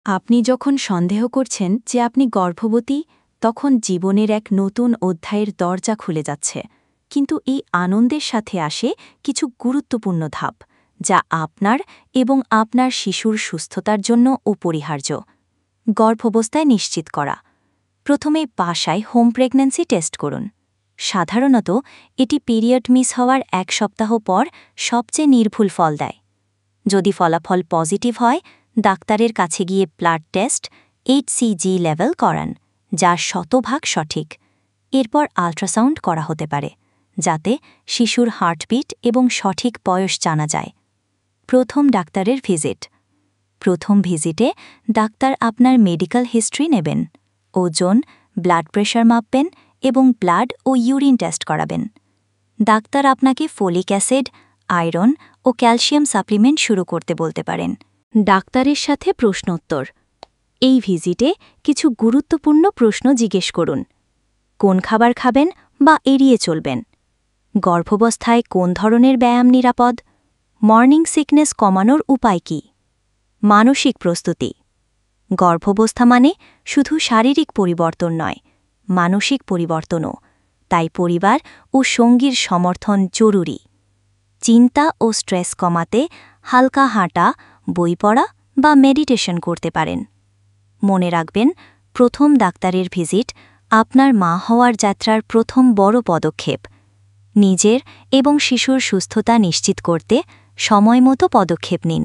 আপনি যখন সন্দেহ করছেন যে আপনি গর্ভবতী, তখন জীবনের এক নতুন অধ্যায়ের দরজা খুলে যাচ্ছে। কিন্তু এই আনন্দের সাথে আসে কিছু গুরুত্বপূর্ণ ধাপ, যা আপনার এবং আপনার শিশুর সুস্থতার জন্য অপরিহার্য। গর্ভাবস্থায় নিশ্চিত করা। প্রথমে বাসায় হোম প্রেগন্যান্সি টেস্ট করুন। সাধারণত এটি পিরিয়ড মিস হওয়ার 1 সপ্তাহ পর সবচেয়ে নির্ভুল ফল দেয়। যদি ফলাফল পজিটিভ হয়, ডাক্তারের কাছে গিয়ে ব্লাড টেস্ট HCG লেভেল করান, যা শতভাগ সঠিক। এরপর আল্ট্রাসাউন্ড করা হতে পারে, যাতে শিশুর হার্টবিট এবং সঠিক বয়স জানা যায়। প্রথম ডাক্তারের ভিজিট। প্রথম ভিজিটে ডাক্তার আপনার মেডিকেল হিস্ট্রি নেবেন, ওজন, ব্লাড প্রেশার মাপবেন এবং ব্লাড ও ইউরিন টেস্ট করাবেন। ডাক্তার আপনাকে ফোলিক অ্যাসিড, আয়রন ও ক্যালসিয়াম সাপ্লিমেন্ট শুরু করতে বলতে পারেন। ডাক্তারের সাথে প্রশ্নোত্তর। এই ভিজিটে কিছু গুরুত্বপূর্ণ প্রশ্ন জিজ্ঞেস করুন। কোন খাবার খাবেন বা এড়িয়ে চলবেন? গর্ভাবস্থায় কোন ধরনের ব্যায়াম নিরাপদ? মর্নিং সিকনেস কমানোর উপায় কী? মানসিক প্রস্তুতি। গর্ভাবস্থা মানে শুধু শারীরিক পরিবর্তন নয়, মানসিক পরিবর্তনও। তাই পরিবার ও সঙ্গীর সমর্থন জরুরি। চিন্তা ও স্ট্রেস কমাতে হালকা হাঁটা, বই পড়া বা মেডিটেশন করতে পারেন। মনে রাখবেন, প্রথম ডাক্তারের ভিজিট আপনার মা হওয়ার যাত্রার প্রথম বড় পদক্ষেপ। নিজের এবং শিশুর সুস্থতা নিশ্চিত করতে সময়মতো পদক্ষেপ নিন।